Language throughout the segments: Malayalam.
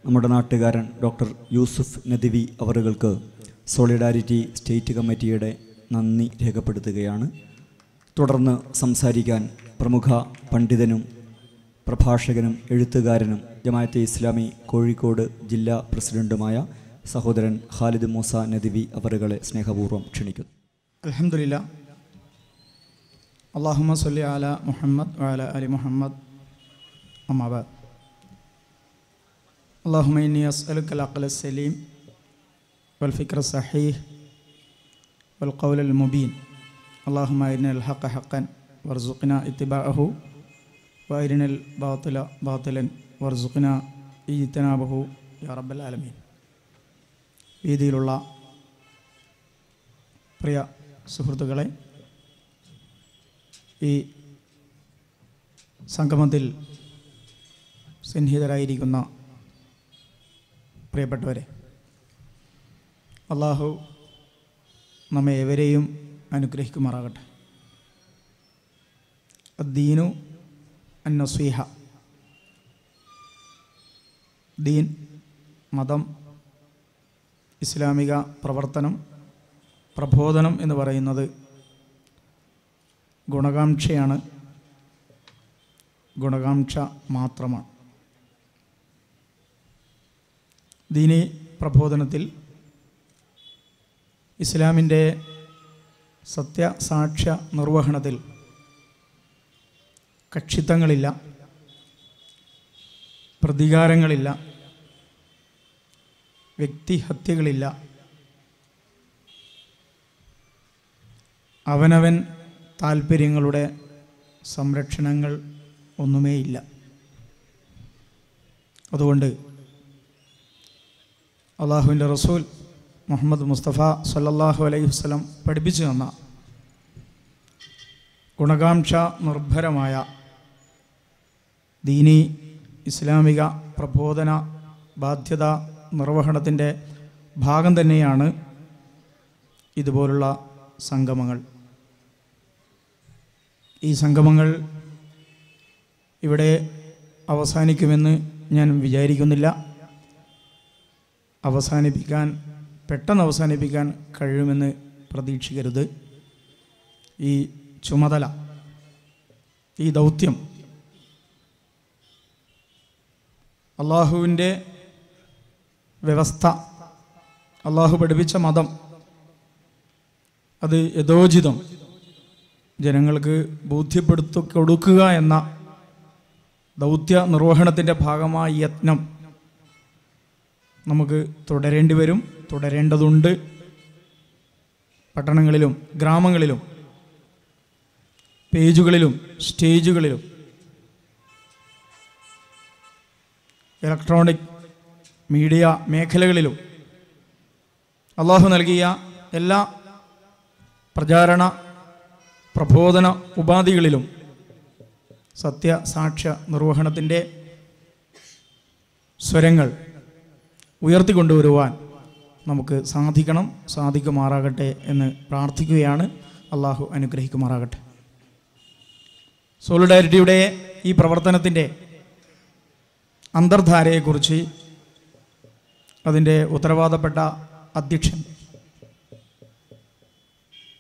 നമ്മുടെ നാട്ടുകാരൻ ഡോക്ടർ യൂസുഫ് നദിവി അവറുകൾക്ക് സോളിഡാരിറ്റി സ്റ്റേറ്റ് കമ്മിറ്റിയുടെ നന്ദി രേഖപ്പെടുത്തുകയാണ്. തുടർന്ന് സംസാരിക്കാൻ പ്രമുഖ പണ്ഡിതനും പ്രഭാഷകനും എഴുത്തുകാരനും ജമാഅത്തെ ഇസ്ലാമി കോഴിക്കോട് ജില്ലാ പ്രസിഡന്റുമായ സഹോദരൻ ഖാലിദ് മൂസ നദിവി അവറുകളെ സ്നേഹപൂർവ്വം ക്ഷണിക്കുന്നു. അൽഹംദുലില്ലാഹ്. അല്ലാഹുമ്മ സ്വല്ലി അലാ മുഹമ്മദ് വഅലാ അലി മുഹമ്മദ്. അമ്മാ ബഅദ്. അല്ലാഹുമ്മ ഇന്നി അസ്അലുക്കൽ അഖ്ല സലീം വൽ ഫിക്ര സഹീഹ് വൽ ഖൗലൽ മുബീൻ. അല്ലാഹുമ്മ അരിനൽ ഹഖ ഹഖൻ വർസുഖ്നാ ഇത്തിബാഅഹു വഅരിനൽ ബാതില ബാതിലൻ വർസുഖ്നാ ഇജ്തിനാബഹു യാ റബ്ബൽ ആലമീൻ. വേദിയിലുള്ള പ്രിയ സുഹൃത്തുക്കളെ, ഈ സംഗമത്തിൽ സന്നിഹിതരായിരിക്കുന്ന പ്രിയപ്പെട്ടവരെ, അള്ളാഹു നമ്മെ ഏവരെയും അനുഗ്രഹിക്കുമാറാകട്ടെ. അദ്ദീനു അന്നസ്വീഹ. ദീൻ, മതം, ഇസ്ലാമിക പ്രവർത്തനം, പ്രബോധനം എന്ന് പറയുന്നത് ഗുണകാംക്ഷയാണ്, ഗുണകാംക്ഷ മാത്രമാണ്. ദീനി പ്രബോധനത്തിൽ ഇസ്ലാമിൻ്റെ സത്യസാക്ഷ്യ നിർവഹണത്തിൽ കക്ഷിത്വങ്ങളില്ല, പ്രതികാരങ്ങളില്ല, വ്യക്തിഹത്യകളില്ല. അവനവൻ താൽപ്പര്യങ്ങളുടെ സംരക്ഷണങ്ങൾ ഒന്നുമേയില്ല. അതുകൊണ്ട് അള്ളാഹുവിൻ്റെ റസൂൽ മുഹമ്മദ് മുസ്തഫ സല്ലല്ലാഹു അലൈഹി വസല്ലം പഠിപ്പിച്ചു തന്ന ഗുണകാംക്ഷ നിർഭരമായ ദീനി ഇസ്ലാമിക പ്രബോധന ബാധ്യത നിർവഹണത്തിൻ്റെ ഭാഗം തന്നെയാണ് ഇതുപോലുള്ള സംഗമങ്ങൾ. ഈ സംഗമങ്ങൾ ഇവിടെ അവസാനിക്കുമെന്ന് ഞാൻ വിചാരിക്കുന്നില്ല. പെട്ടെന്ന് അവസാനിപ്പിക്കാൻ കഴിയുമെന്ന് പ്രതീക്ഷിക്കരുത്. ഈ ചുമതല, ഈ ദൗത്യം അള്ളാഹുവിൻ്റെ വ്യവസ്ഥ, അള്ളാഹു പഠിപ്പിച്ച മതം, അത് യഥോചിതം ജനങ്ങൾക്ക് ബോധ്യപ്പെടുത്തി കൊടുക്കുക എന്ന ദൗത്യ നിർവഹണത്തിൻ്റെ ഭാഗമായ യത്നം നമുക്ക് തുടരേണ്ടി വരും, തുടരേണ്ടതുണ്ട്. പട്ടണങ്ങളിലും ഗ്രാമങ്ങളിലും പേജുകളിലും സ്റ്റേജുകളിലും ഇലക്ട്രോണിക് മീഡിയ മേഖലകളിലും അള്ളാഹു നൽകിയ എല്ലാ പ്രചാരണ പ്രബോധന ഉപാധികളിലും സത്യസാക്ഷ്യ നിർവഹണത്തിൻ്റെ സ്വരങ്ങൾ ഉയർത്തിക്കൊണ്ടുവരുവാൻ നമുക്ക് സാധിക്കുമാറാകട്ടെ എന്ന് പ്രാർത്ഥിക്കുകയാണ്. അള്ളാഹു അനുഗ്രഹിക്കുമാറാകട്ടെ. സോളിഡാരിറ്റിയുടെ ഈ പ്രവർത്തനത്തിൻ്റെ അന്തർധാരയെക്കുറിച്ച് അതിൻ്റെ ഉത്തരവാദപ്പെട്ട അധ്യക്ഷൻ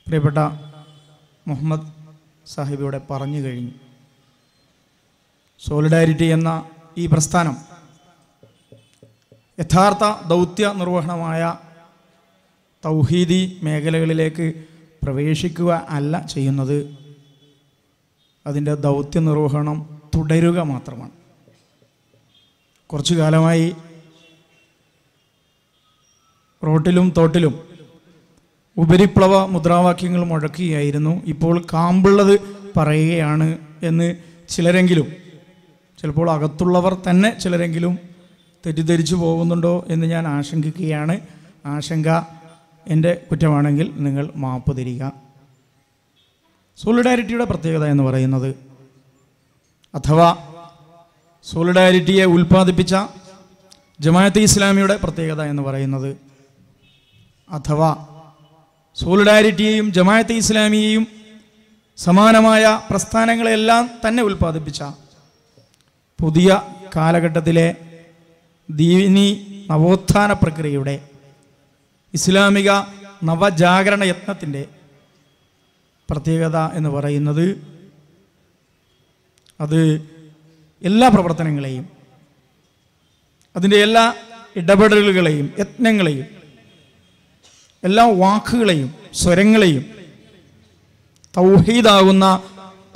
പ്രിയപ്പെട്ട മുഹമ്മദ് സാഹിബിയുടെ പറഞ്ഞു കഴിഞ്ഞു. സോളിഡാരിറ്റി എന്ന ഈ പ്രസ്ഥാനം യഥാർത്ഥ ദൗത്യ നിർവഹണമായ തൗഹീദി മേഖലകളിലേക്ക് പ്രവേശിക്കുക അല്ല ചെയ്യുന്നത്, അതിൻ്റെ ദൗത്യ നിർവഹണം തുടരുക മാത്രമാണ്. കുറച്ചു കാലമായി റോട്ടിലും തോട്ടിലും ഉപരിപ്ലവ മുദ്രാവാക്യങ്ങൾ മുഴക്കുകയായിരുന്നു. ഇപ്പോൾ കാമ്പുള്ളത് പറയുകയാണ് എന്ന് ചിലരെങ്കിലും, ചിലപ്പോൾ അകത്തുള്ളവർ തന്നെ ചിലരെങ്കിലും തെറ്റിദ്ധരിച്ചു പോകുന്നുണ്ടോ എന്ന് ഞാൻ ആശങ്കിക്കുകയാണ്. ആശങ്ക എൻ്റെ കുറ്റമാണെങ്കിൽ നിങ്ങൾ മാപ്പ് തരിക. സോളിഡാരിറ്റിയുടെ പ്രത്യേകത എന്ന് പറയുന്നത്, അഥവാ സോളിഡാരിറ്റിയെ ഉൽപ്പാദിപ്പിച്ച ജമാഅത്തെ ഇസ്ലാമിയുടെ പ്രത്യേകത എന്ന് പറയുന്നത്, അഥവാ സോളിഡാരിറ്റിയെയും ജമാഅത്തെ ഇസ്ലാമിയെയും സമാനമായ പ്രസ്ഥാനങ്ങളെല്ലാം തന്നെ ഉൽപ്പാദിപ്പിച്ച പുതിയ കാലഘട്ടത്തിലെ ദീനി നവോത്ഥാന പ്രക്രിയയുടെ, ഇസ്ലാമിക നവജാഗരണ യത്നത്തിൻ്റെ പ്രത്യേകത എന്ന് പറയുന്നത് അത് എല്ലാ പ്രവർത്തനങ്ങളെയും, അതിൻ്റെ എല്ലാ ഇടപെടലുകളെയും, യത്നങ്ങളെയും, എല്ലാ വാക്കുകളെയും സ്വരങ്ങളെയും തൗഹീദാകുന്ന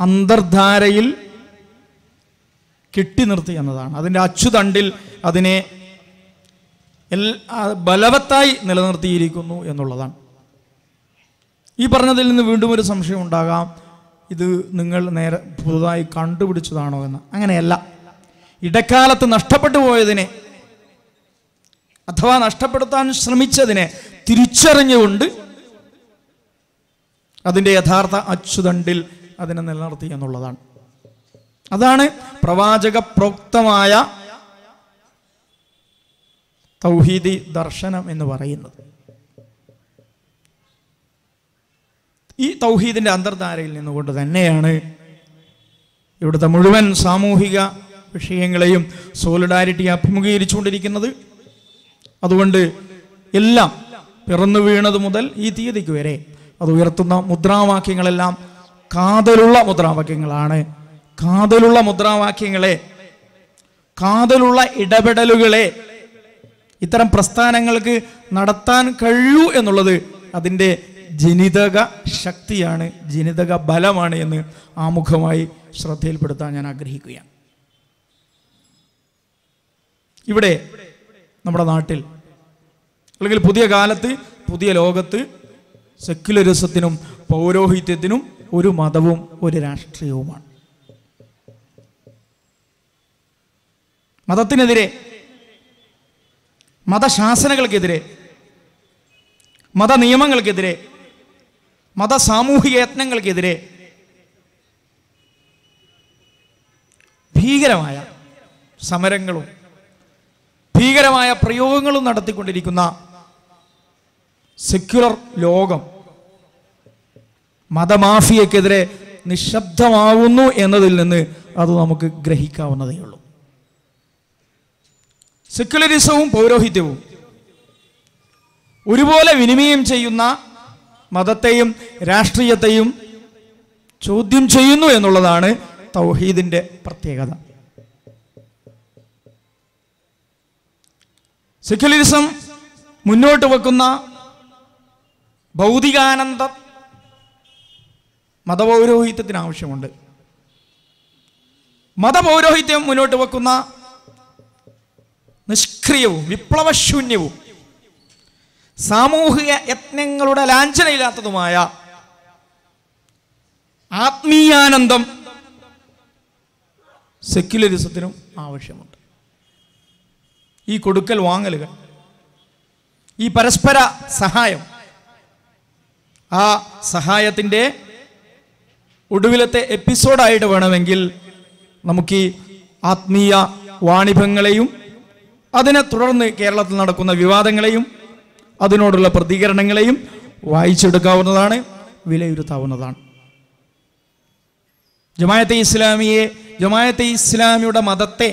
അന്തർധാരയിൽ കെട്ടി നിർത്തി എന്നതാണ്. അതിൻ്റെ അച്ചുതണ്ടിൽ അതിനെ ബലവത്തായി നിലനിർത്തിയിരിക്കുന്നു എന്നുള്ളതാണ്. ഈ പറഞ്ഞതിൽ നിന്ന് വീണ്ടും ഒരു സംശയം ഉണ്ടാകാം, ഇത് നിങ്ങൾ നേരെ പുതുതായി കണ്ടുപിടിച്ചതാണോ എന്ന്. അങ്ങനെയല്ല. ഇടക്കാലത്ത് നഷ്ടപ്പെട്ടു പോയതിനെ അഥവാ നഷ്ടപ്പെടുത്താൻ ശ്രമിച്ചതിനെ തിരിച്ചറിഞ്ഞുകൊണ്ട് അതിൻ്റെ യഥാർത്ഥ അച്ചുതണ്ടിൽ അതിനെ നിലനിർത്തി എന്നുള്ളതാണ്. അതാണ് പ്രവാചക പ്രോക്തമായ തൗഹീദി ദർശനം എന്ന് പറയുന്നത്. ഈ തൗഹീദിൻ്റെ അന്തർധാരയിൽ നിന്നുകൊണ്ട് തന്നെയാണ് ഇവിടുത്തെ മുഴുവൻ സാമൂഹിക വിഷയങ്ങളെയും സോളിഡാരിറ്റി അഭിമുഖീകരിച്ചുകൊണ്ടിരിക്കുന്നത്. അതുകൊണ്ട് എല്ലാം പിറന്നു വീണത് മുതൽ ഈ തീയതിക്ക് വരെ അത് ഉയർത്തുന്ന മുദ്രാവാക്യങ്ങളെല്ലാം കാതലുള്ള മുദ്രാവാക്യങ്ങളാണ്. കാതലുള്ള മുദ്രാവാക്യങ്ങളെ, കാതലുള്ള ഇടപെടലുകളെ ഇത്തരം പ്രസ്ഥാനങ്ങൾക്ക് നടത്താൻ കഴിയൂ എന്നുള്ളത് അതിൻ്റെ ജനിതക ശക്തിയാണ്, ജനിതക ബലമാണ് എന്ന് ആമുഖമായി ശ്രദ്ധയിൽപ്പെടുത്താൻ ഞാൻ ആഗ്രഹിക്കുകയാണ്. ഇവിടെ നമ്മുടെ നാട്ടിൽ അല്ലെങ്കിൽ പുതിയ കാലത്ത്, പുതിയ ലോകത്ത് സെക്യുലറിസത്തിനും പൗരോഹിത്യത്തിനും ഒരു മതവും ഒരു രാഷ്ട്രീയവുമാണ്. മതത്തിനെതിരെ, മതശാസനകൾക്കെതിരെ, മതനിയമങ്ങൾക്കെതിരെ, മതസാമൂഹിക യത്നങ്ങൾക്കെതിരെ ഭീകരമായ സമരങ്ങളും ഭീകരമായ പ്രയോഗങ്ങളും നടത്തിക്കൊണ്ടിരിക്കുന്ന സെക്യുലർ ലോകം മതമാഫിയക്കെതിരെ നിശബ്ദമാവുന്നു എന്നതിൽ നിന്ന് അത് നമുക്ക് ഗ്രഹിക്കാവുന്നതേ ഉള്ളൂ. സെക്യുലറിസവും പൗരോഹിത്യവും ഒരുപോലെ വിനിമയം ചെയ്യുന്ന മതത്തെയും രാഷ്ട്രീയത്തെയും ചോദ്യം ചെയ്യുന്നു എന്നുള്ളതാണ് തൗഹീദിൻ്റെ പ്രത്യേകത. സെക്യുലറിസം മുന്നോട്ട് വെക്കുന്ന ഭൗതികാനന്ദ മതപൗരോഹിത്യത്തിന് ആവശ്യമുണ്ട്. മതപൗരോഹിത്യം മുന്നോട്ട് വെക്കുന്ന നിഷ്ക്രിയവും വിപ്ലവശൂന്യവും സാമൂഹിക യത്നങ്ങളുടെ ലാഞ്ചനയില്ലാത്തതുമായ ആത്മീയാനന്ദം സെക്യുലറിസത്തിനും ആവശ്യമുണ്ട്. ഈ കൊടുക്കൽ വാങ്ങലുകൾ, ഈ പരസ്പര സഹായം, ആ സഹായത്തിൻ്റെ ഒടുവിലത്തെ എപ്പിസോഡായിട്ട് വേണമെങ്കിൽ നമുക്ക് ഈ ആത്മീയ വാണിഭങ്ങളെയും അതിനെ തുടർന്ന് കേരളത്തിൽ നടക്കുന്ന വിവാദങ്ങളെയും അതിനോടുള്ള പ്രതികരണങ്ങളെയും വായിച്ചെടുക്കാവുന്നതാണ്, വിലയിരുത്താവുന്നതാണ്. ജമാഅത്തെ ഇസ്ലാമിയുടെ മതത്തെ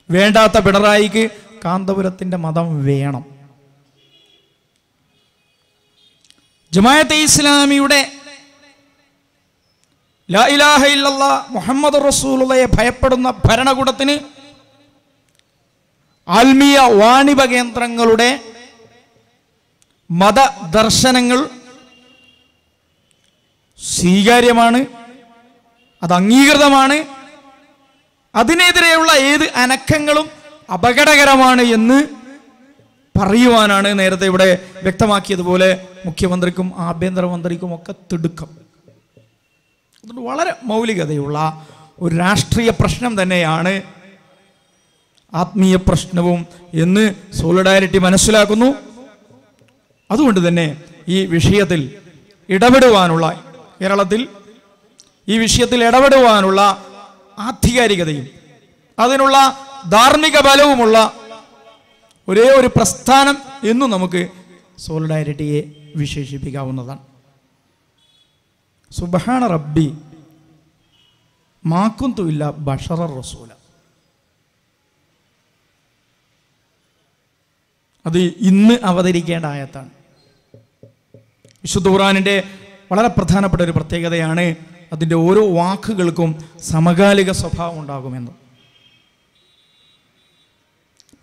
വേണ്ടാത്ത പിണറായിക്ക് കാന്തപുരത്തിൻ്റെ മതം വേണം. ജമാഅത്തെ ഇസ്ലാമിയുടെ ലാ ഇലാഹ ഇല്ലല്ലാഹ് മുഹമ്മദ് റസൂലുള്ളാഹിയെ ഭയപ്പെടുന്ന ഭരണകൂടത്തിന് ആത്മീയ വാണിഭ കേന്ദ്രങ്ങളുടെ മതദർശനങ്ങൾ സ്വീകാര്യമാണ്, അത് അംഗീകൃതമാണ്. അതിനെതിരെയുള്ള ഏത് അനക്കങ്ങളും അപകടകരമാണ് എന്ന് പറയുവാനാണ് നേരത്തെ ഇവിടെ വ്യക്തമാക്കിയതുപോലെ മുഖ്യമന്ത്രിക്കും ആഭ്യന്തരമന്ത്രിക്കും ഒക്കെ തിടുക്കം. അതുകൊണ്ട് വളരെ മൗലികതയുള്ള ഒരു രാഷ്ട്രീയ പ്രശ്നം തന്നെയാണ് ആത്മീയ പ്രശ്നവും എന്ന് സോളിഡാരിറ്റി മനസ്സിലാക്കുന്നു. അതുകൊണ്ട് തന്നെ ഈ വിഷയത്തിൽ ഇടപെടുവാനുള്ള, കേരളത്തിൽ ഈ വിഷയത്തിൽ ഇടപെടുവാനുള്ള ആധികാരികതയും അതിനുള്ള ധാർമ്മിക ബലവുമുള്ള ഒരേ ഒരു പ്രസ്ഥാനം എന്നും നമുക്ക് സോളിഡാരിറ്റിയെ വിശേഷിപ്പിക്കാവുന്നതാണ്. സുബ്ഹാന റബ്ബി മാ കുന്തു ഇല്ലാ ബശറ റസൂല. അത് ഇന്ന് അവതരിക്കേണ്ട ആയത്താണ്. വിശുദ്ധ ഖുർആനിൻ്റെ വളരെ പ്രധാനപ്പെട്ട ഒരു പ്രത്യേകതയാണ് അതിൻ്റെ ഓരോ വാക്കുകൾക്കും സമകാലിക സ്വഭാവം ഉണ്ടാകുമെന്ന്.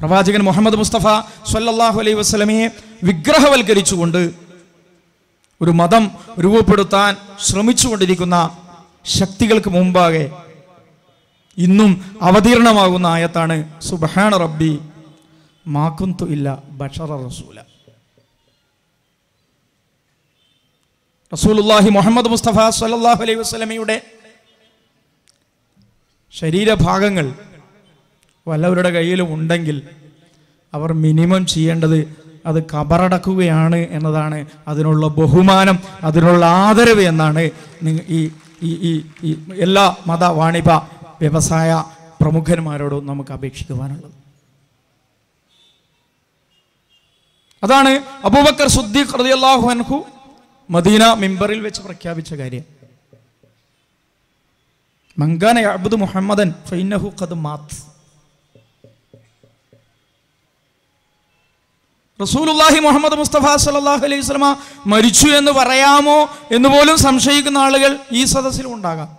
പ്രവാചകൻ മുഹമ്മദ് മുസ്തഫ സ്വല്ലല്ലാഹു അലൈഹി വസല്ലമയെ വിഗ്രഹവൽക്കരിച്ചുകൊണ്ട് ഒരു മതം രൂപപ്പെടുത്താൻ ശ്രമിച്ചുകൊണ്ടിരിക്കുന്ന ശക്തികൾക്ക് മുമ്പാകെ ഇന്നും അവതീർണമാകുന്ന ആയത്താണ് സുബ്ഹാന റബ്ബി മാ കുന്തു ഇല്ല ബശറ റസൂല. റസൂലുള്ളാഹി മുഹമ്മദ് മുസ്തഫ സ്വല്ലല്ലാഹു അലൈഹി വസല്ലമയുടെ ശരീരഭാഗങ്ങൾ വല്ലവരുടെ കയ്യിലും ഉണ്ടെങ്കിൽ അവർ മിനിമം ചെയ്യേണ്ടത് അത് കബറടക്കുകയാണ് എന്നതാണ്. അതിനുള്ള ബഹുമാനം, അതിനുള്ള ആദരവ് എന്നാണ് ഈ എല്ലാ മത വാണിഭ വ്യവസായ പ്രമുഖന്മാരോടും നമുക്ക് അപേക്ഷിക്കുവാനുള്ളത്. അതാണ് അബൂബക്കർ സിദ്ദീഖ് റളിയല്ലാഹു അൻഹു മദീന മിമ്പറിൽ വെച്ച് പ്രഖ്യാപിച്ച കാര്യം. മൻകാന യഅ്ബുദു മുഹമ്മദൻ ഫഇന്നഹു ഖദ് മാത്. റസൂലുള്ളാഹി മുഹമ്മദ് മുസ്തഫ സല്ലല്ലാഹു അലൈഹി വസല്ലമ മരിച്ചു എന്ന് പറയാമോ എന്ന് പോലും സംശയിക്കുന്ന ആളുകൾ ഈ സദസ്സിൽ ഉണ്ടാകാം.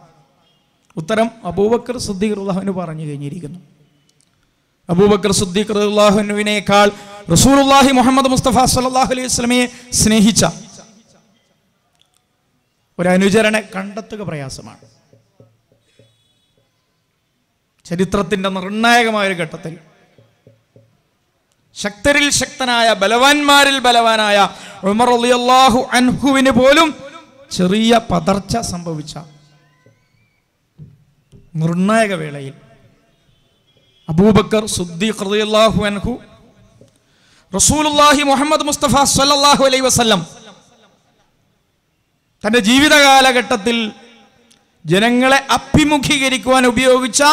ഉത്തരം അബൂബക്കർ സിദ്ദീഖ് റളിയല്ലാഹു അൻഹു പറഞ്ഞു കഴിഞ്ഞിരിക്കുന്നു. അബൂബക്കർ സിദ്ദീഖ് റളിയല്ലാഹു അൻഹുവിനേക്കാൾ റസൂലുള്ളാഹി മുഹമ്മദ് മുസ്തഫ സല്ലല്ലാഹു അലൈഹി വസല്ലമയെ സ്നേഹിച്ച ഒരു അനുചരനെ കണ്ടെത്തുക പ്രയാസമാണ്. ചരിത്രത്തിൻ്റെ നിർണായകമായ ഒരു ഘട്ടത്തിൽ ശക്തരിൽ ശക്തനായ ബലവാന്മാരിൽ ബലവാനായ ഉമർ റളിയല്ലാഹു അൻഹുവിന് പോലും ചെറിയ പതർച്ച സംഭവിച്ച നിർണായക വേളയിൽ അബൂബക്കർ സിദ്ദീഖ് റളിയല്ലാഹു അൻഹു റസൂലുള്ളാഹി മുഹമ്മദ് മുസ്തഫ സ്വല്ലല്ലാഹു അലൈഹി വസല്ലം തൻ്റെ ജീവിത കാലഘട്ടത്തിൽ ജനങ്ങളെ അഭിമുഖീകരിക്കുവാൻ ഉപയോഗിച്ച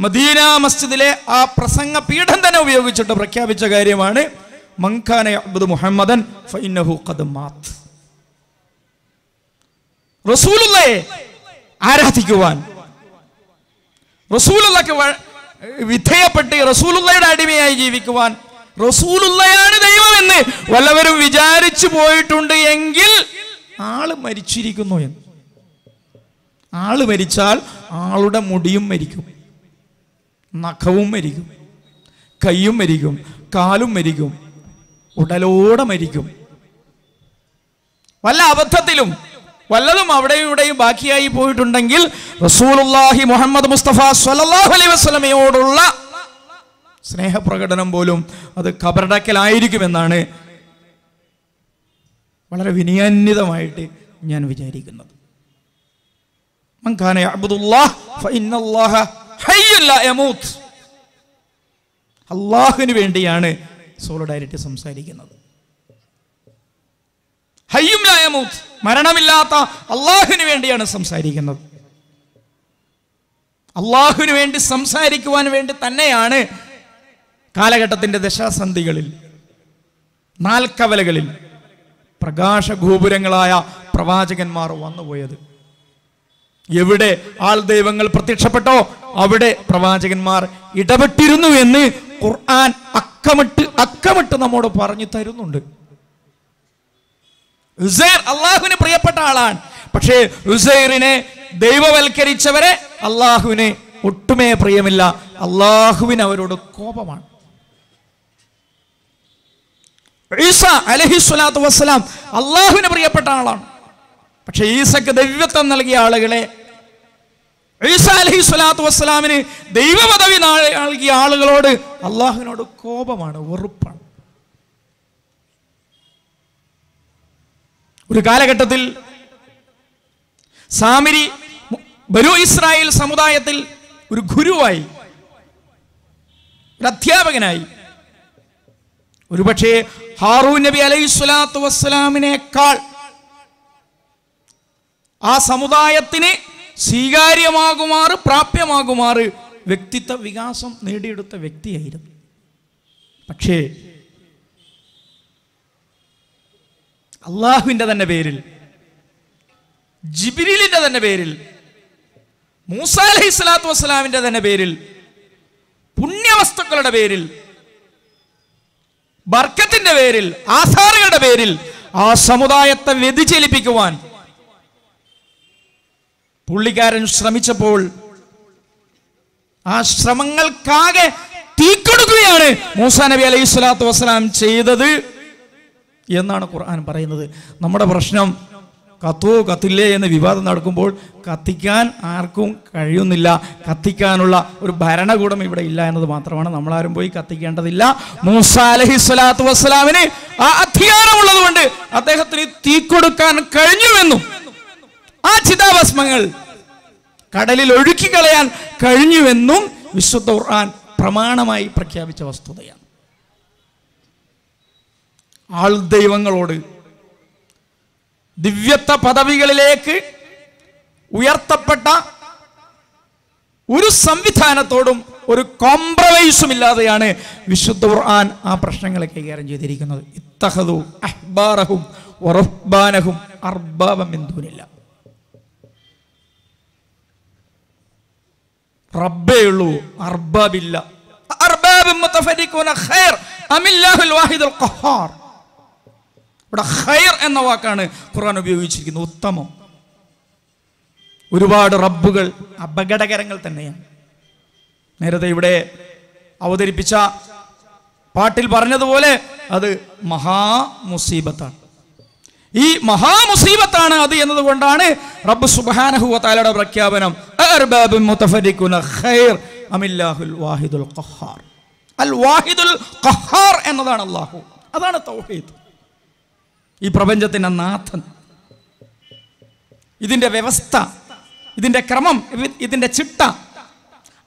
മദീന മസ്ജിദിലെ ആ പ്രസംഗ പീഠം തന്നെ ഉപയോഗിച്ചിട്ട് പ്രഖ്യാപിച്ച കാര്യമാണ് മൻകാന യഅ്ബുദു മുഹമ്മദൻ ഫഇന്നഹു ഖദ് മാത്. റസൂലുള്ളാഹിയെ ആരാധിക്കുവാൻ, റസൂലുള്ളാഹിക്ക് വിധേയപ്പെട്ട് റസൂലുള്ളാഹിയുടെ അടിമയായി ജീവിക്കുവാൻ, റസൂലുള്ളാഹിയാണ് ദൈവമെന്ന് വല്ലവരും വിചാരിച്ചു പോയിട്ടുണ്ട് എങ്കിൽ ആള് മരിച്ചിരിക്കുന്നു എന്ന്. ആള് മരിച്ചാൽ ആളുടെ മുടിയും മരിക്കും, നഖവും മരിക്കും, കൈയും മരിക്കും, കാലും മരിക്കും, ഉടലോടെ മരിക്കും. വല്ല അബദ്ധത്തിലും വല്ലതും അവിടെയും ഇവിടെയും ബാക്കിയായി പോയിട്ടുണ്ടെങ്കിൽ റസൂലുള്ളാഹി മുഹമ്മദ് മുസ്തഫ സ്വല്ലല്ലാഹു അലൈഹി വസല്ലമയോടുള്ള സ്നേഹപ്രകടനം പോലും അത് കബറടക്കലായിരിക്കുമെന്നാണ് വളരെ വിനയാന്വിതമായിട്ട് ഞാൻ വിചാരിക്കുന്നത്. മൻ കാന യഅ്ബുദുല്ലാഹ് ഫഇന്നല്ലാഹ ഹയ്യുൻ ലാ യമൂത്ത്. അല്ലാഹുവിന് വേണ്ടിയാണ് സോളിഡാരിറ്റി സംസാരിക്കുന്നത്. ഹയ്യും ലാ യമൂത്ത്, മരണമില്ലാത്ത അല്ലാഹുവിന് വേണ്ടിയാണ് സംസാരിക്കുന്നത്. അല്ലാഹുവിന് വേണ്ടി സംസാരിക്കുവാൻ വേണ്ടി തന്നെയാണ് കാലഘട്ടത്തിൻ്റെ ദശാസന്ധികളിൽ നാൽക്കവലകളിൽ പ്രകാശഗോപുരങ്ങളായ പ്രവാചകന്മാർ വന്നുപോയത്. എവിടെ ആൾ ദൈവങ്ങൾ പ്രത്യക്ഷപ്പെട്ടോ അവിടെ പ്രവാചകന്മാർ ഇടപെട്ടിരുന്നു എന്ന് ഖുർആൻ അക്കമിട്ട് നമ്മോട് പറഞ്ഞു തരുന്നുണ്ട്. ഉസൈർ അള്ളാഹുവിന് പ്രിയപ്പെട്ട ആളാണ്. പക്ഷേ ഉസൈറിനെ ദൈവവൽക്കരിച്ചവരെ അള്ളാഹുവിന് ഒട്ടുമേ പ്രിയമില്ല. അള്ളാഹുവിന് അവരോട് കോപമാണ്. ഈസ അലൈഹിസ്സലാത്തു വസ്സലാം അള്ളാഹുവിന് പ്രിയപ്പെട്ട ആളാണ്. പക്ഷെ ഈസക്ക് ദൈവത്വം നൽകിയ ആളുകളെ, ഈസ അലൈഹിസ്സലാത്തു വസ്സലാമിന് ദൈവപദവി നൽകിയ ആളുകളോട് അള്ളാഹുവിനോട് കോപമാണ്, വെറുപ്പാണ്. ഒരു കാലഘട്ടത്തിൽ സാമിരി ബനൂ ഇസ്രായേൽ സമുദായത്തിൽ ഒരു ഗുരുവായി, ഒരു അധ്യാപകനായി. ഒരുപക്ഷെ ഹാറൂൻ നബി അലൈഹിസ്സലാത്തു വസ്സലാമിനേക്കാൾ ആ സമുദായത്തിന് സ്വീകാര്യമാകുമാറ്, പ്രാപ്യമാകുമാറ് വ്യക്തിത്വ വികാസം നേടിയെടുത്ത വ്യക്തിയായിരുന്നു. പക്ഷേ അള്ളാഹുവിൻ്റെ തന്നെ പേരിൽ, ജിബ്രീലിന്റെ തന്നെ പേരിൽ, മൂസ അലൈഹിസ്സലാത്തു വസ്സലാമിന്റെ തന്നെ പേരിൽ, പുണ്യവസ്തുക്കളുടെ പേരിൽ, ബർക്കത്തിന്റെ പേരിൽ, ആസാറുകളുടെ പേരിൽ ആ സമുദായത്തെ വ്യതിചലിപ്പിക്കുവാൻ പുള്ളിക്കാരൻ ശ്രമിച്ചപ്പോൾ ആ ശ്രമങ്ങൾക്കാകെ തീക്കൊടുക്കുകയാണ് മൂസാ നബി അലൈഹി സ്വലാത്തു വസ്സലാം ചെയ്തത് എന്നാണ് ഖുർആൻ പറയുന്നത്. നമ്മുടെ പ്രശ്നം കത്തുവോ കത്തില്ലേ എന്ന് വിവാദം നടക്കുമ്പോൾ കത്തിക്കാൻ ആർക്കും കഴിയുന്നില്ല. കത്തിക്കാനുള്ള ഒരു ഭരണകൂടം ഇവിടെ ഇല്ല എന്നത് മാത്രമാണ്. നമ്മളാരും പോയി കത്തിക്കേണ്ടതില്ല. മൂസാ അലൈഹി സ്വലാത്തു വസ്സലാമിന് ആ അധികാരമുള്ളത് കൊണ്ട് അദ്ദേഹത്തിന് തീ കൊടുക്കാൻ കഴിഞ്ഞുവെന്നും ആ ചിതാഭസ്മങ്ങൾ കടലിൽ ഒഴുക്കിക്കളയാൻ കഴിഞ്ഞുവെന്നും വിശുദ്ധ ഖുർആൻ പ്രമാണമായി പ്രഖ്യാപിച്ച വസ്തുതയാണ്. ആൾ ദൈവങ്ങളോട്, ദിവ്യത്വ പദവികളിലേക്ക് ഉയർത്തപ്പെട്ട ഒരു സംവിധാനത്തോടും ഒരു കോംപ്രമൈസും ഇല്ലാതെയാണ് വിശുദ്ധ ഖുർആൻ ആ പ്രശ്നങ്ങളെ കൈകാര്യം ചെയ്തിരിക്കുന്നത്. ഇത്തഖദു അഹ്ബാറഹും വറുഹ്ബാനഹും അർബാബൻ മിൻ ദൂനില്ലാഹ്. റബ്ബേ ഉള്ളൂ, അർബാബില്ല. അർബാബുൻ മുതഫരിഖൂന ഖൈർ അമില്ലാഹുൽ വാഹിദുൽ ഖഹാർ. ഇവിടെ ഖൈർ എന്ന വാക്കാണ് ഖുർആൻ ഉപയോഗിച്ചിരിക്കുന്നത്, ഉത്തമം. ഒരുപാട് റബ്ബുകൾ അപകടകരങ്ങൾ തന്നെയാണ്. നേരത്തെ ഇവിടെ അവതരിപ്പിച്ച പാട്ടിൽ പറഞ്ഞതുപോലെ അത് മഹാമുസീബത്താണ്. ഈ മഹാമുസീബത്താണ് അത് എന്നതുകൊണ്ടാണ് റബ്ബ് സുബ്ഹാനഹു വ തആലയുടെ പ്രഖ്യാപനം അർബാബുൻ മുതഫരിഖൂന ഖൈർ അമില്ലാഹുൽ വാഹിദുൽ ഖഹാർ. അൽ വാഹിദുൽ ഖഹാർ എന്നതാണ് അല്ലാഹു. അതാണ് തൗഹീദ്. ഈ പ്രപഞ്ചത്തിന്റെ നാഥൻ, ഇതിന്റെ വ്യവസ്ഥ, ഇതിന്റെ ക്രമം, ഇതിന്റെ ചിട്ട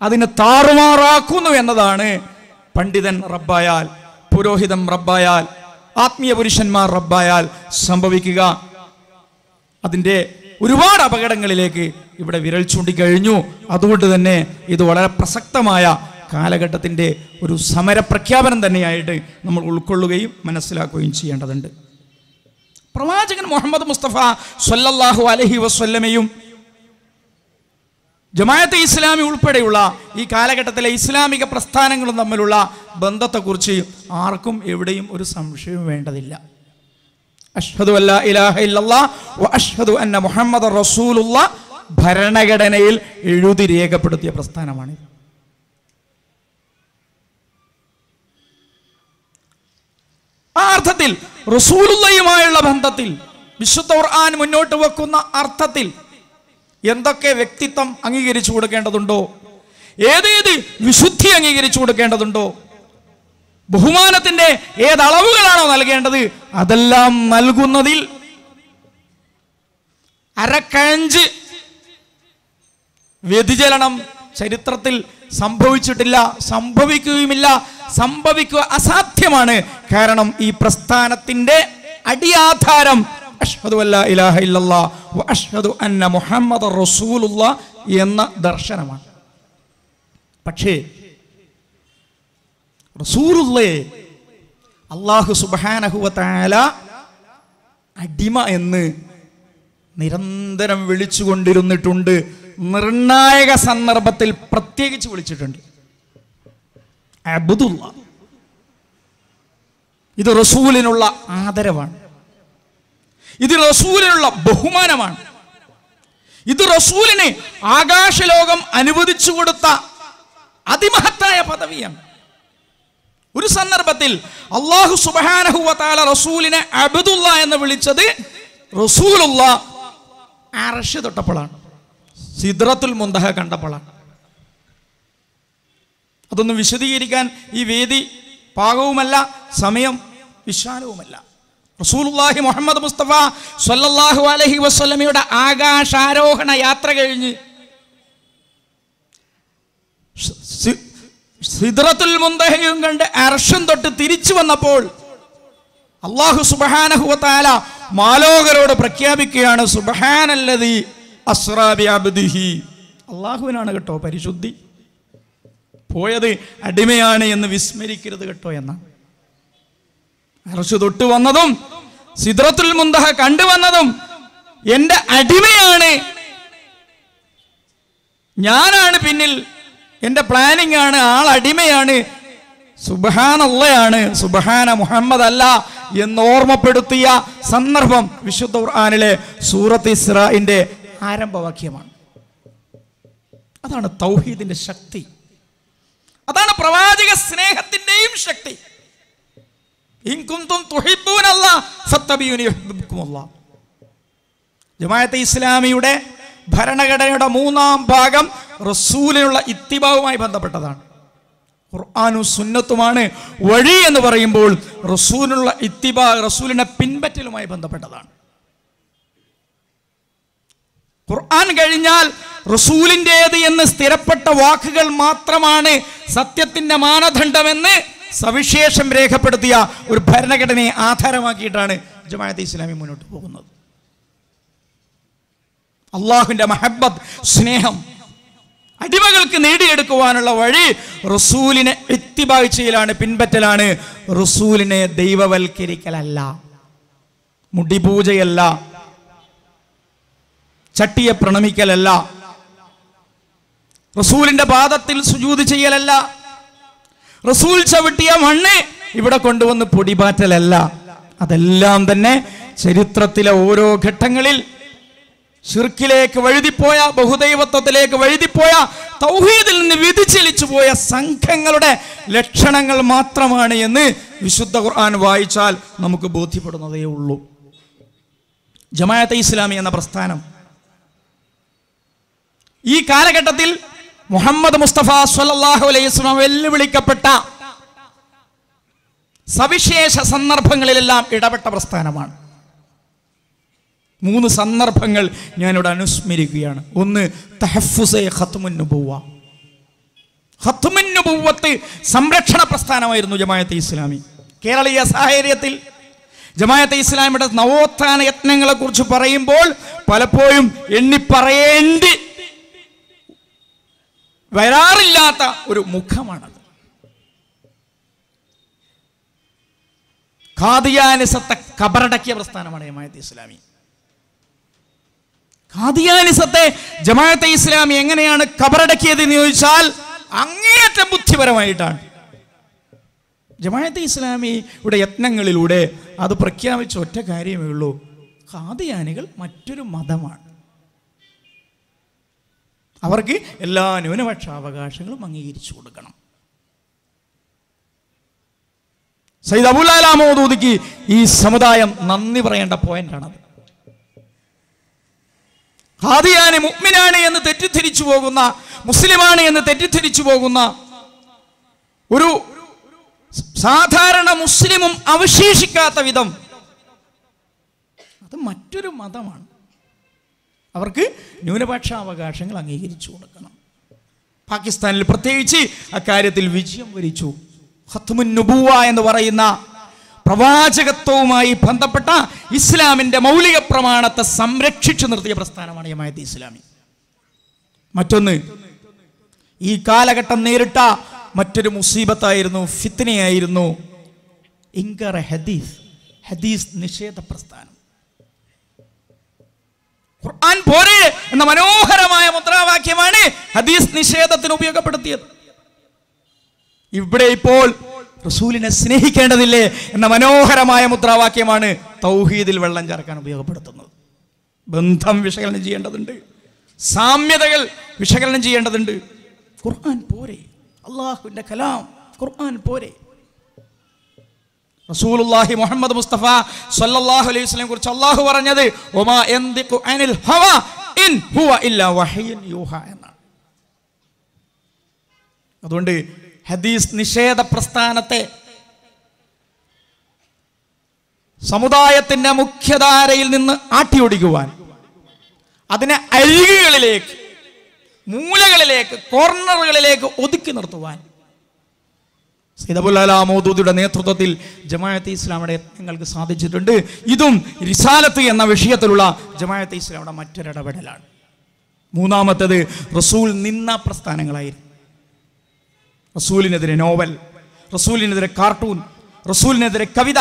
അതിനെ താറുമാറാക്കുന്നു എന്നതാണ് പണ്ഡിതൻ റബ്ബായാൽ, പുരോഹിതൻ റബ്ബായാൽ, ആത്മീയ പുരുഷന്മാർ റബ്ബായാൽ സംഭവിക്കുക. അതിൻ്റെ ഒരുപാട് അപകടങ്ങളിലേക്ക് ഇവിടെ വിരൽ ചൂണ്ടിക്കഴിഞ്ഞു. അതുകൊണ്ട് തന്നെ ഇത് വളരെ പ്രസക്തമായ കാലഘട്ടത്തിൻ്റെ ഒരു സമരപ്രഖ്യാപനം തന്നെയായിട്ട് നമ്മൾ ഉൾക്കൊള്ളുകയും മനസ്സിലാക്കുകയും ചെയ്യേണ്ടതുണ്ട്. പ്രവാചകൻ മുഹമ്മദ് മുസ്തഫ സ്വല്ലല്ലാഹു അലൈഹി വസല്ലമയും ജമാഅത്തെ ഇസ്ലാമി ഉൾപ്പെടെയുള്ള ഈ കാലഘട്ടത്തിലെ ഇസ്ലാമിക പ്രസ്ഥാനങ്ങളും തമ്മിലുള്ള ബന്ധത്തെക്കുറിച്ച് ആർക്കും എവിടെയും ഒരു സംശയവും വേണ്ടതില്ല. അഷ്ഹദു അല്ലാ ഇലാഹ ഇല്ലല്ലാഹ് വ അഷ്ഹദു അന്ന മുഹമ്മദർ റസൂലുള്ളാഹ് ഭരണഘടനയിൽ എഴുതി രേഖപ്പെടുത്തിയ പ്രസ്ഥാനമാണ്. ആ അർത്ഥത്തിൽ റസൂലുള്ളാഹിയുമായുള്ള ബന്ധത്തിൽ വിശുദ്ധ ഖുർആൻ മുന്നോട്ട് വെക്കുന്ന അർത്ഥത്തിൽ എന്തൊക്കെ വ്യക്തിത്വം അംഗീകരിച്ചു കൊടുക്കേണ്ടതുണ്ടോ, ഏതേത് വിശുദ്ധി അംഗീകരിച്ചു കൊടുക്കേണ്ടതുണ്ടോ, ബഹുമാനത്തിന്റെ ഏതളവുകളാണോ നൽകേണ്ടത് അതെല്ലാം നൽകുന്നതിൽ അരക്കഴഞ്ച് വ്യതിചലനം ചരിത്രത്തിൽ സംഭവിച്ചിട്ടില്ല, സംഭവിക്കുകയുമില്ല, സംഭവിക്കുക അസാധ്യമാണ്. കാരണം ഈ പ്രസ്ഥാനത്തിന്റെ അടിയാധാരം അഷ്ഹദു അല്ലാ ഇലാഹ ഇല്ലല്ലാഹ് വ അഷ്ഹദു അന്ന മുഹമ്മദർ റസൂലുള്ളാഹ് എന്ന ദർശനമാണ്. പക്ഷേ റസൂലുള്ളാഹി അല്ലാഹു സുബ്ഹാനഹു വ തആല അടിമ എന്ന് നിരന്തരം വിളിച്ചുകൊണ്ടിരുന്നിട്ടുണ്ട്. നിർണായക സന്ദർഭത്തിൽ പ്രത്യേകിച്ച് വിളിച്ചിട്ടുണ്ട്. അബ്ദുല്ലാഹ്. ഇത് റസൂലിനുള്ള ആദരവാണ്, ഇത് റസൂലിനുള്ള ബഹുമാനമാണ്, ഇത് റസൂലിന് ആകാശലോകം അനുവദിച്ചു കൊടുത്ത അതിമഹത്തായ പദവിയാണ്. ഒരു സന്ദർഭത്തിൽ അല്ലാഹു സുബ്ഹാനഹു വ തആല റസൂലിനെ അബ്ദുല്ലാഹ് എന്ന് വിളിച്ചത് റസൂലുള്ളാഹ് അർശ് തൊട്ടപ്പോഴാണ്, സിദ്റത്തുൽ മുന്തഹ കണ്ടപ്പോഴാണ്. അതൊന്നും വിശദീകരിക്കാൻ ഈ വേദി പാകവുമല്ല, സമയം വിശാലവുമല്ല. റസൂലുള്ളാഹി മുഹമ്മദ് മുസ്തഫ സ്വല്ലല്ലാഹു അലൈഹി വസല്ലമയുടെ ആകാശാരോഹണ യാത്ര കഴിഞ്ഞ് സിദ്റത്തുൽ മുന്തഹയും കണ്ട് അർശും തൊട്ട് തിരിച്ചു വന്നപ്പോൾ അല്ലാഹു സുബ്ഹാനഹു വ തആല മാലോകരോട് പ്രഖ്യാപിക്കുകയാണ്, സുബ്ഹാനല്ലദീ അസ്റാ ബി അബ്ദിഹി. അല്ലാഹുവിനാണ് കേട്ടോ പരിശുദ്ധി, പോയത് അടിമയാണ് എന്ന് വിസ്മരിക്കരുത് കേട്ടോ എന്നാണ്. അർശ് തൊട്ട് വന്നതും സിദ്റത്തുൽ മുന്തഹ കണ്ടുവന്നതും എൻ്റെ അടിമയാണ്, ഞാനാണ് പിന്നിൽ, എൻ്റെ പ്ലാനിങ് ആണ്, ആൾ അടിമയാണ്, സുബ്ഹാനല്ലാഹയാണ്, സുബ്ഹാന മുഹമ്മദ് അല്ല എന്ന് ഓർമ്മപ്പെടുത്തിയ സന്ദർഭം വിശുദ്ധ ഖുർആനിലെ സൂറത്ത് ഇസ്രാഇന്റെ ആരംഭവാക്യമാണ്. അതാണ് തൗഹീദിന്റെ ശക്തി, അതാണ് പ്രവാചക സ്നേഹത്തിന്റെയും ശക്തി. ഇൻ കുന്തും തുഹിബ്ബൂനല്ലാഹ ഫത്തബിഊനി യുഹിബ്ബുക്കുമുല്ലാഹ്. ജമാഅത്തെ ഇസ്ലാമിയുടെ ഭരണഘടനയുടെ 3-ാം ഭാഗം റസൂലിനുള്ള ഇത്തിബാവുമായി ബന്ധപ്പെട്ടതാണ്. ഖുർആനും സുന്നത്തുമാണ് വഴി എന്ന് പറയുമ്പോൾ റസൂലിനുള്ള ഇത്തിബാ, റസൂലിനെ പിൻപറ്റലുമായി ബന്ധപ്പെട്ടതാണ്. ഖുർആൻ കഴിഞ്ഞാൽ റസൂലിൻ്റേത് എന്ന് സ്ഥിരപ്പെട്ട വാക്കുകൾ മാത്രമാണ് സത്യത്തിന്റെ മാനദണ്ഡമെന്ന് സവിശേഷം രേഖപ്പെടുത്തിയ ഒരു ഭരണഘടനയെ ആധാരമാക്കിയിട്ടാണ് ജമാഅത്തെ ഇസ്ലാമി മുന്നോട്ട് പോകുന്നത്. അള്ളാഹുവിന്റെ മഹബ്ബത്ത്, സ്നേഹം അടിമകൾക്ക് നേടിയെടുക്കുവാനുള്ള വഴി റസൂലിനെ ഇത്തിബാ ചെയ്യലാണ്, പിൻപറ്റലാണ്. റസൂലിനെ ദൈവവൽക്കരിക്കലല്ല, മുടിപൂജയല്ല, ചട്ടിയെ പ്രണമിക്കലല്ല, റസൂലിന്റെ പാദത്തിൽ സുജൂദ് ചെയ്യലല്ല, റസൂൽ ചവിട്ടിയ മണ്ണ് ഇവിടെ കൊണ്ടുവന്ന് പൊടിപാറ്റലല്ല. അതെല്ലാം തന്നെ ചരിത്രത്തിലെ ഓരോ ഘട്ടങ്ങളിൽ ശിർക്കിലേക്ക് വഴുതിപ്പോയ, ബഹുദൈവത്വത്തിലേക്ക് വഴുതിപ്പോയ, തൗഹീദിൽ നിന്ന് വ്യതിചലിച്ചു പോയ സംഘങ്ങളുടെ ലക്ഷണങ്ങൾ മാത്രമാണ് എന്ന് വിശുദ്ധ ഖുർആൻ വായിച്ചാൽ നമുക്ക് ബോധ്യപ്പെടുന്നതേ ഉള്ളൂ. ജമാഅത്തെ ഇസ്ലാമി എന്ന പ്രസ്ഥാനം ഈ കാലഘട്ടത്തിൽ മുഹമ്മദ് മുസ്തഫ സ്വല്ലല്ലാഹു അലൈഹി വസല്ലം വെല്ലുവിളിക്കപ്പെട്ട സവിശേഷ സന്ദർഭങ്ങളിലെല്ലാം ഇടപെട്ട പ്രസ്ഥാനമാണ്. 3 സന്ദർഭങ്ങൾ ഞാനിവിടെ അനുസ്മരിക്കുകയാണ്. ഒന്ന്, തഹഫ്ഫുസെ ഖത്മുൻ നുബുവ്വ. ഖത്മുൻ നുബുവ്വത്ത് സംരക്ഷണ പ്രസ്ഥാനമായിരുന്നു ജമാഅത്തെ ഇസ്ലാമി. കേരളീയ സാഹചര്യത്തിൽ ജമാഅത്തെ ഇസ്ലാമിയുടെ നവോത്ഥാന യത്നങ്ങളെ കുറിച്ച് പറയുമ്പോൾ പലപ്പോഴും എണ്ണിപ്പറയേണ്ടി വരാറില്ലാത്ത ഒരു മുഖമാണത്. ഖാദിയാനിസത്തെ കബറടക്കിയ പ്രസ്ഥാനമാണ് ജമാഅത്തെ ഇസ്ലാമി. ഖാദിയാനിസത്തെ ജമാഅത്തെ ഇസ്ലാമി എങ്ങനെയാണ് കബറടക്കിയത് എന്ന് ചോദിച്ചാൽ അങ്ങേയറ്റം ബുദ്ധിപരമായിട്ടാണ്. ജമാഅത്തെ ഇസ്ലാമിയുടെ യത്നങ്ങളിലൂടെ അത് പ്രഖ്യാപിച്ച ഒറ്റ കാര്യമേ ഉള്ളൂ: ഖാദിയാനികൾ മറ്റൊരു മതമാണ്, അവർക്ക് എല്ലാ ന്യൂനപക്ഷാവകാശങ്ങളും അംഗീകരിച്ചു കൊടുക്കണം. സയ്യിദ് അബൂൽ അല മൗദൂദിക്ക് ഈ സമുദായം നന്ദി പറയേണ്ട പോയിന്റാണത്. ഖാദിയാനി മുഅ്മിനാണ് എന്ന് തെറ്റിദ്ധരിച്ചു പോകുന്ന, മുസ്ലിമാണ് എന്ന് തെറ്റിദ്ധരിച്ചു പോകുന്ന ഒരു സാധാരണ മുസ്ലിമും അവശേഷിക്കാത്ത വിധം അത് മറ്റൊരു മതമാണ്, അവർക്ക് ന്യൂനപക്ഷാവകാശങ്ങൾ അംഗീകരിച്ചു കൊടുക്കണം. പാകിസ്ഥാനിൽ പ്രത്യേകിച്ച് അക്കാര്യത്തിൽ വിജയം വരിച്ചു. ഖത്മുൻ നുബുവ്വ എന്ന് പറയുന്ന പ്രവാചകത്വവുമായി ബന്ധപ്പെട്ട ഇസ്ലാമിന്റെ മൗലിക പ്രമാണത്തെ സംരക്ഷിച്ചു നിർത്തിയ പ്രസ്ഥാനമാണ് ജമാഅത്തെ ഇസ്ലാമി. മറ്റൊന്ന്, ഈ കാലഘട്ടം നേരിട്ട മറ്റൊരു മുസീബത്തായിരുന്നു, ഫിത്നയായിരുന്നു ഇൻകാർ ഹദീസ്, ഹദീസ് നിഷേധ പ്രസ്ഥാനം. ഖുർആൻ പോരെ എന്ന മനോഹരമായ മുദ്രാവാക്യമാണ് ഹദീസ് നിഷേധത്തിന് ഉപയോഗപ്പെടുത്തിയത്. ഇവിടെ ഇപ്പോൾ റസൂലിനെ സ്നേഹിക്കേണ്ടതില്ലേ എന്ന മനോഹരമായ മുദ്രാവാക്യമാണ് തൗഹീദിൽ വെള്ളം ചേർക്കാൻ ഉപയോഗപ്പെടുത്തുന്നത്. ബന്ധം വിശകലനം ചെയ്യേണ്ടതുണ്ട്, സാമ്യതകൾ വിശകലനം ചെയ്യേണ്ടതുണ്ട്. ഖുർആൻ പോരെ, അള്ളാഹുവിന്റെ കലാം ഖുർആൻ പോരെ. റസൂലുള്ളാഹി മുഹമ്മദ് മുസ്തഫ സ്വല്ലല്ലാഹു അലൈഹി വസല്ലം കുറിച്ച് അള്ളാഹു പറഞ്ഞത് വമാ യൻതിഖു അനിൽ ഹവാ ഇൻ ഹുവ ഇല്ലാ വഹയ്യുൻ യൂഹാ എന്നാണ്. അതുകൊണ്ട് ഹദീസ് നിഷേധ പ്രസ്ഥാനത്തെ സമുദായത്തിന്റെ മുഖ്യധാരയിൽ നിന്ന് ആട്ടിയൊടിക്കുവാൻ, അതിനെ അരികുകളിലേക്ക്, മൂലകളിലേക്ക്, കോർണറുകളിലേക്ക് ഒതുക്കി നിർത്തുവാൻ സയ്യിദ് അബൂൽ അല മൗദൂദിയുടെ നേതൃത്വത്തിൽ ജമാഅത്തെ ഇസ്ലാമിയുടെ യത്നങ്ങൾക്ക് സാധിച്ചിട്ടുണ്ട്. ഇതും റിസാലത്ത് എന്ന വിഷയത്തിലുള്ള ജമാഅത്തെ ഇസ്ലാമിയുടെ മറ്റൊരിടപെടലാണ്. മൂന്നാമത്തേത് റസൂൽ നിന്ന പ്രസ്ഥാനങ്ങളായിരുന്നു. റസൂലിനെതിരെ നോവൽ, റസൂലിനെതിരെ കാർട്ടൂൺ, റസൂലിനെതിരെ കവിത.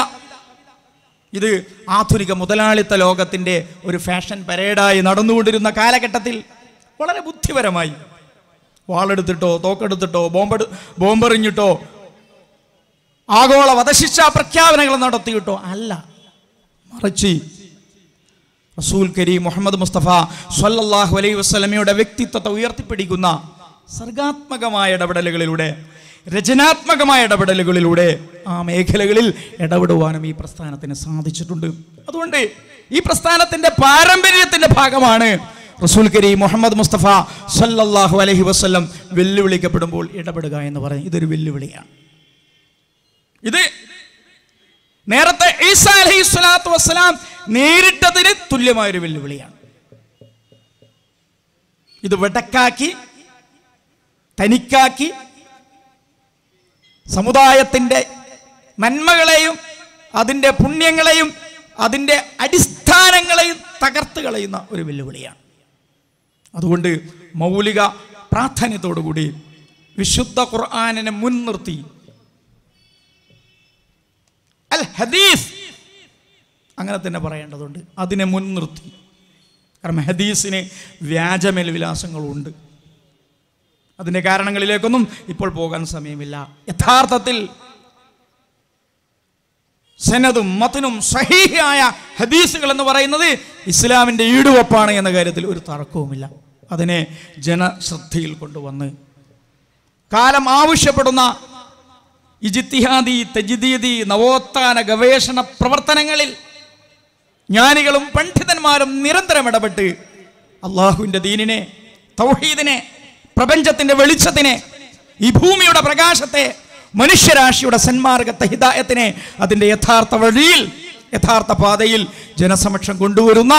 ഇത് ആധുനിക മുതലാളിത്ത ലോകത്തിൻ്റെ ഒരു ഫാഷൻ പരേഡായി നടന്നുകൊണ്ടിരുന്ന കാലഘട്ടത്തിൽ വളരെ ബുദ്ധിപരമായി വാളെടുത്തിട്ടോ തോക്കെടുത്തിട്ടോ ബോംബെറിഞ്ഞിട്ടോ ആഗോള വധശിക്ഷാ പ്രഖ്യാപനങ്ങൾ നടത്തിയിട്ടോ അല്ല, മറിച്ച് റസൂൽ കരീം മുഹമ്മദ് മുസ്തഫ സ്വല്ലല്ലാഹു അലൈഹി വസല്ലമയുടെ വ്യക്തിത്വത്തെ ഉയർത്തിപ്പിടിക്കുന്ന സർഗാത്മകമായ ഇടപെടലുകളിലൂടെ, രചനാത്മകമായ ഇടപെടലുകളിലൂടെ ആ മേഖലകളിൽ ഇടപെടുവാനും ഈ പ്രസ്ഥാനത്തിന് സാധിച്ചിട്ടുണ്ട്. അതുകൊണ്ട് ഈ പ്രസ്ഥാനത്തിന്റെ പാരമ്പര്യത്തിന്റെ ഭാഗമാണ് റസൂൽ കരീം മുഹമ്മദ് മുസ്തഫ സ്വല്ലല്ലാഹു അലൈഹി വസല്ലം വെല്ലുവിളിക്കപ്പെടുമ്പോൾ ഇടപെടുക എന്ന് പറയുന്നത് ഇതൊരു വെല്ലുവിളിയാണ്. ഇത് നേരത്തെ ഈസാ അലൈഹി സ്വലാത്തു വസ്സലാം നേരിട്ടതിന് തുല്യമായൊരു വെല്ലുവിളിയാണ്. ഇത് വെടക്കാക്കി, തനിക്കാക്കി, സമുദായത്തിൻ്റെ നന്മകളെയും അതിൻ്റെ പുണ്യങ്ങളെയും അതിൻ്റെ അടിസ്ഥാനങ്ങളെയും തകർത്ത് കളയുന്ന ഒരു വെല്ലുവിളിയാണ്. അതുകൊണ്ട് മൗലിക പ്രാധാന്യത്തോടുകൂടി വിശുദ്ധ ഖുർആനിനെ മുൻനിർത്തി അൽ ഹദീസ് അങ്ങനെ തന്നെ പറയേണ്ടതുണ്ട്. അതിനെ മുൻനിർത്തി, കാരണം ഹദീസിന് വ്യാജമേൽവിലാസങ്ങളുണ്ട്. അതിൻ്റെ കാരണങ്ങളിലേക്കൊന്നും ഇപ്പോൾ പോകാൻ സമയമില്ല. യഥാർത്ഥത്തിൽ സനദും മത്നും സഹീഹായ ഹദീസുകൾ എന്ന് പറയുന്നത് ഇസ്ലാമിൻ്റെ ഈടുവപ്പാണ് എന്ന കാര്യത്തിൽ ഒരു തർക്കവുമില്ല. അതിനെ ജനശ്രദ്ധയിൽ കൊണ്ടുവന്ന് കാലം ആവശ്യപ്പെടുന്ന ഇജ്തിഹാദി, തജ്ദീദി, നവോത്ഥാന ഗവേഷണ പ്രവർത്തനങ്ങളിൽ ജ്ഞാനികളും പണ്ഡിതന്മാരും നിരന്തരം ഇടപെട്ട് അള്ളാഹുവിൻ്റെ ദീനിനെ, തൗഹീദിനെ, പ്രപഞ്ചത്തിൻ്റെ വെളിച്ചത്തിനെ, ഈ ഭൂമിയുടെ പ്രകാശത്തെ, മനുഷ്യരാശിയുടെ സന്മാർഗത്തെ, ഹിദായത്തിനെ അതിൻ്റെ യഥാർത്ഥ വഴിയിൽ, യഥാർത്ഥ പാതയിൽ ജനസമക്ഷം കൊണ്ടുവരുന്ന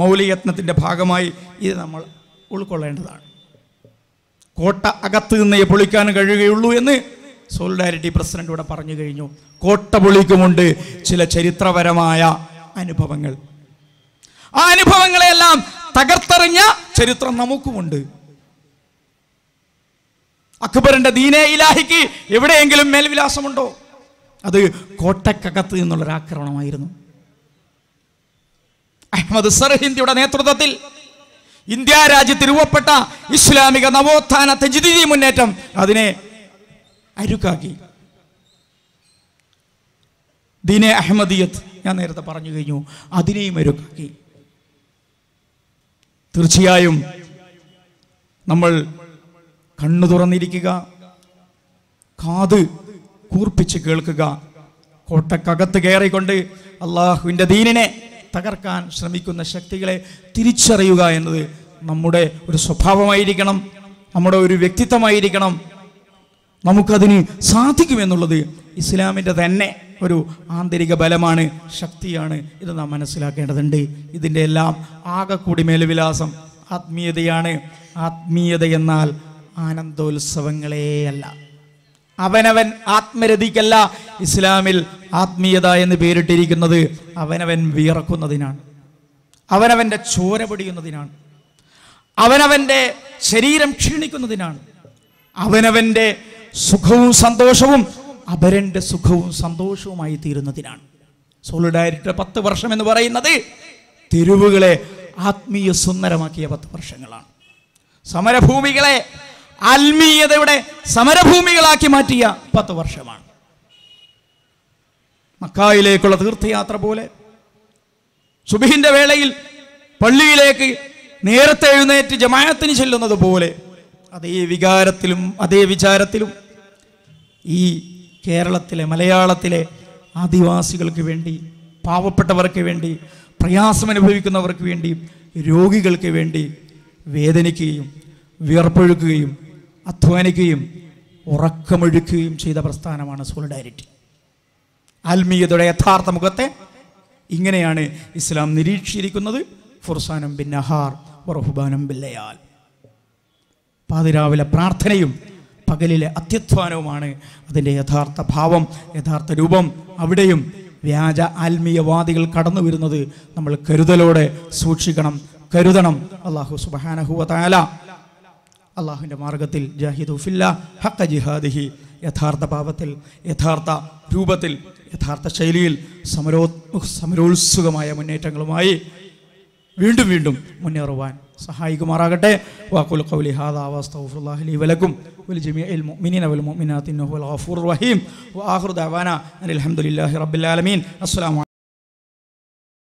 മൗലികയത്നത്തിൻ്റെ ഭാഗമായി ഇത് നമ്മൾ ഉൾക്കൊള്ളേണ്ടതാണ്. കോട്ട അകത്ത് നിന്നേ പൊളിക്കാൻ കഴിയുകയുള്ളൂ എന്ന് സോളിഡാരിറ്റി പ്രസിഡന്റ് ഇവിടെ പറഞ്ഞു കഴിഞ്ഞു. കോട്ട പൊളിക്കുമുണ്ട് ചില ചരിത്രപരമായ അനുഭവങ്ങൾ. ആ അനുഭവങ്ങളെല്ലാം തകർത്തെറിഞ്ഞ ചരിത്രം നമുക്കുമുണ്ട്. അക്ബറിന്റെ ദീനേ ഇലാഹിക്ക് എവിടെയെങ്കിലും മേൽവിലാസമുണ്ടോ? അത് കോട്ടക്കകത്ത് നിന്നുള്ളൊരാക്രമണമായിരുന്നു. അഹ്മദ് സർഹിന്ദിയുടെ നേതൃത്വത്തിൽ ഇന്ത്യ രാജ്യത്ത് രൂപപ്പെട്ട ഇസ്ലാമിക നവോത്ഥാന തജ്ദീദി മുന്നേറ്റം അതിനെ അരുക്കാക്കി. ദീനേ അഹമ്മദിയത്ത് ഞാൻ നേരത്തെ പറഞ്ഞു കഴിഞ്ഞു, അതിനെയും അരുക്കാക്കി. തീർച്ചയായും നമ്മൾ കണ്ണു തുറന്നിരിക്കുക, കാത് കൂർപ്പിച്ച് കേൾക്കുക. കോട്ടക്കകത്ത് കയറിക്കൊണ്ട് അള്ളാഹുവിൻ്റെ ദീനിനെ തകർക്കാൻ ശ്രമിക്കുന്ന ശക്തികളെ തിരിച്ചറിയുക എന്നത് നമ്മുടെ ഒരു സ്വഭാവമായിരിക്കണം, നമ്മുടെ ഒരു വ്യക്തിത്വമായിരിക്കണം. നമുക്കതിന് സാധിക്കുമെന്നുള്ളത് ഇസ്ലാമിൻ്റെ തന്നെ ഒരു ആന്തരിക ബലമാണ്, ശക്തിയാണ്. ഇത് നാം മനസ്സിലാക്കേണ്ടതുണ്ട്. ഇതിൻ്റെ എല്ലാം ആകെ കൂടി മേൽവിലാസം ആത്മീയതയാണ്. ആത്മീയത എന്നാൽ ആനന്ദോത്സവങ്ങളെയല്ല, അവനവൻ ആത്മരതിക്കല്ല ഇസ്ലാമിൽ ആത്മീയത എന്ന് പേരിട്ടിരിക്കുന്നത്. അവനവൻ വിയർക്കുന്നതിനാണ്, അവനവൻ്റെ ചോര പൊടിയുന്നതിനാണ്, അവനവൻ്റെ ശരീരം ക്ഷീണിക്കുന്നതിനാണ്, അവനവൻ്റെ സുഖവും സന്തോഷവും അപരൻ്റെ സുഖവും സന്തോഷവുമായി തീരുന്നതിനാണ്. സോളിഡാരിറ്റിയുടെ 10 വർഷം എന്ന് പറയുന്നത് തെരുവുകളെ ആത്മീയ സുന്ദരമാക്കിയ 10 വർഷങ്ങളാണ്. സമരഭൂമികളെ ആത്മീയതയുടെ സമരഭൂമികളാക്കി മാറ്റിയ 10 വർഷമാണ്. മക്കായിലേക്കുള്ള തീർത്ഥയാത്ര പോലെ, സുബഹിന്റെ വേളയിൽ പള്ളിയിലേക്ക് നേരത്തെ എഴുന്നേറ്റ് ജമാഅത്തിന് ചെല്ലുന്നത് പോലെ, അതേ വികാരത്തിലും അതേ വിചാരത്തിലും ഈ കേരളത്തിലെ, മലയാളത്തിലെ ആദിവാസികൾക്ക് വേണ്ടി, പാവപ്പെട്ടവർക്ക് വേണ്ടി, പ്രയാസമനുഭവിക്കുന്നവർക്ക് വേണ്ടി, രോഗികൾക്ക് വേണ്ടി വേദനിക്കുകയും വിയർപ്പൊഴുക്കുകയും അധ്വാനിക്കുകയും ഉറക്കമൊഴുക്കുകയും ചെയ്ത പ്രസ്ഥാനമാണ് സോളിഡാരിറ്റി. ആത്മീയതയുടെ യഥാർത്ഥ മുഖത്തെ ഇങ്ങനെയാണ് ഇസ്ലാം നിരീക്ഷിച്ചിരിക്കുന്നത്. ഫുർസാനം ബിൻ നഹാർ വറുഹ്ബാനം ബില്ലയാൽ. പാതിരാവിലെ പ്രാർത്ഥനയും പകലിലെ അത്യധ്വാനവുമാണ് അതിൻ്റെ യഥാർത്ഥ ഭാവം, യഥാർത്ഥ രൂപം. അവിടെയും വ്യാജ ആത്മീയവാദികൾ കടന്നു വരുന്നത് നമ്മൾ കരുതലോടെ സൂക്ഷിക്കണം, കരുതണം. അല്ലാഹു സുബ്ഹാനഹു വ തആല അള്ളാഹുവിൻ്റെ മാർഗത്തിൽ ജാഹിദു ഫില്ലാ ഹഖ ജിഹാദിഹി, യഥാർത്ഥ ഭാവത്തിൽ, യഥാർത്ഥ രൂപത്തിൽ, യഥാർത്ഥ ശൈലിയിൽ സമരോത്സുകമായ മുന്നേറ്റങ്ങളുമായി വീണ്ടും വീണ്ടും മുന്നേറുവാൻ സഹായിക്കുമാറാകട്ടെ. വഖുൽ ഖൗലി ഹാദാ വസ്തഗ്ഫിറുല്ലാഹി ലി വലക്കും വലിജമീഇൽ മുഅ്മിനീന വൽ മുഅ്മിനാത്തി ഇന്നഹു വൽ ഗഫൂറുർ റഹീം. വആഖിറു ദഅവാനാ അനിൽ ഹംദുലില്ലാഹി റബ്ബിൽ ആലമീൻ. അസ്സലാമു